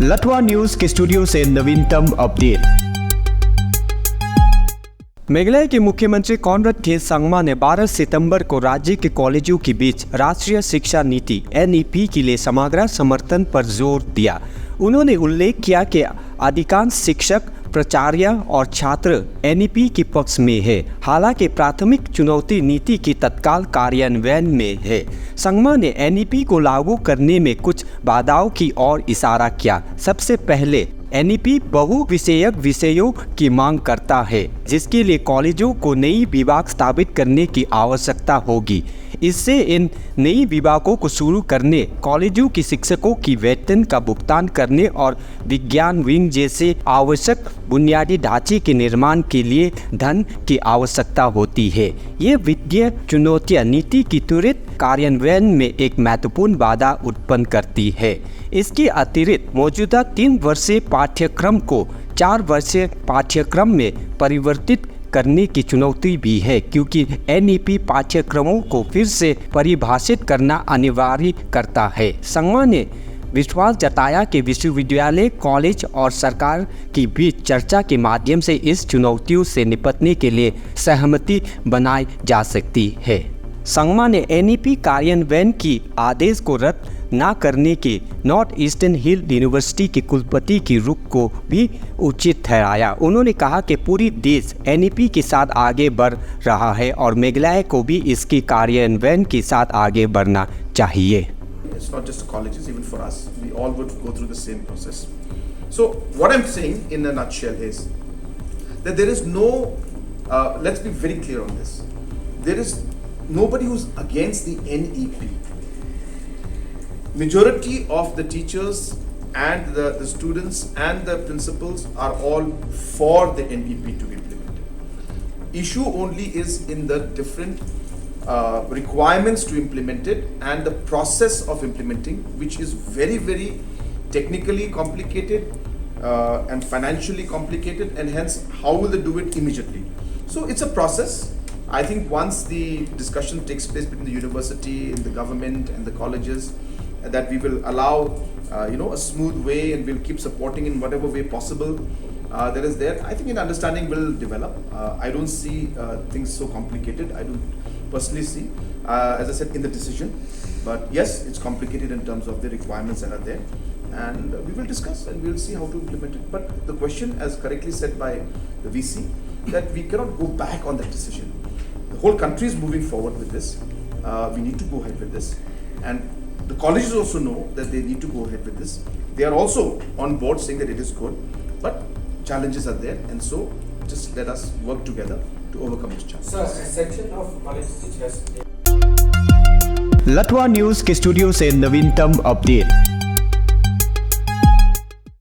लटवा news के studio से नवीनतम अपडेट। मेघालय के मुख्यमंत्री कॉनराड के संगमा ने 12 सितंबर को राज्य के कॉलेजों के बीच राष्ट्रीय शिक्षा नीति (NEP) के लिए समग्र समर्थन पर जोर दिया। उन्होंने उल्लेख किया कि अधिकांश शिक्षक, प्राचार्य और छात्र NEP के पक्ष में है, हालांकि प्राथमिक चुनौती नीति के तत्काल कार्यान्वयन में है। संगमा ने NEP को लागू करने में कुछ बाधाओं की ओर इशारा किया। सबसे पहले NEP बहुविषयक विषयों की मांग करता है, जिसके लिए कॉलेजों को नई विभाग स्थापित करने की आवश्यकता होगी। इससे इन नई विभागों को शुरू करने, कॉलेजों के शिक्षकों की वेतन का भुगतान करने और विज्ञान विंग जैसे आवश्यक बुनियादी ढांचे के निर्माण के लिए धन की आवश्यकता होती है। ये वित्तीय चुनौतियां नीति की त्वरित कार्यान्वयन में एक महत्वपूर्ण बाधा उत्पन्न करती है। इसके अतिरिक्त मौजूदा 3 वर्षीय पाठ्यक्रम को 4 वर्षीय पाठ्यक्रम में परिवर्तित करने की चुनौती भी है, क्योंकि NEP पाठ्यक्रमों को फिर से परिभाषित करना अनिवार्य करता है। संगमा ने विश्वास जताया कि विश्वविद्यालय, कॉलेज और सरकार के बीच चर्चा के माध्यम से इस चुनौतियों से निपटने के लिए सहमति बनाई जा सकती है। संगमा ने NEP कार्यान्वयन की आदेश को रद्द न करने के नॉर्थ ईस्टर्न हिल यूनिवर्सिटी के कुलपति की रुख को भी उचित ठहराया। उन्होंने कहा कि पूरी देश NEP के साथ आगे बढ़ रहा है और मेघालय को भी इसके कार्यान्वयन के साथ आगे बढ़ना चाहिए। It's not just colleges, even for us, we all would go through the same process. So what I'm saying in a nutshell is that there is no, let's be very clear on this, there is nobody who's against the NEP. Majority of the teachers and the students and the principals are all for the NEP to be implemented. Issue only is in the different requirements to implement it and the process of implementing, which is very, very technically complicated and financially complicated, and hence how will they do it immediately. So it's a process. I think once the discussion takes place between the university and the government and the colleges, that we will allow a smooth way, and we'll keep supporting in whatever way possible that is there. I think an understanding will develop. I don't see things so complicated. I don't personally see, as I said, in the decision. But yes, it's complicated in terms of the requirements that are there, and we will discuss and we'll see how to implement it. But the question, as correctly said by the VC, that we cannot go back on that decision. The whole country is moving forward with this. We need to go ahead with this, and the colleges also know that they need to go ahead with this. They are also on board saying that it is good, but challenges are there, and so just let us work together to overcome this challenge. Sir, a section of college teachers. लटवा news के studio से नवीनतम update.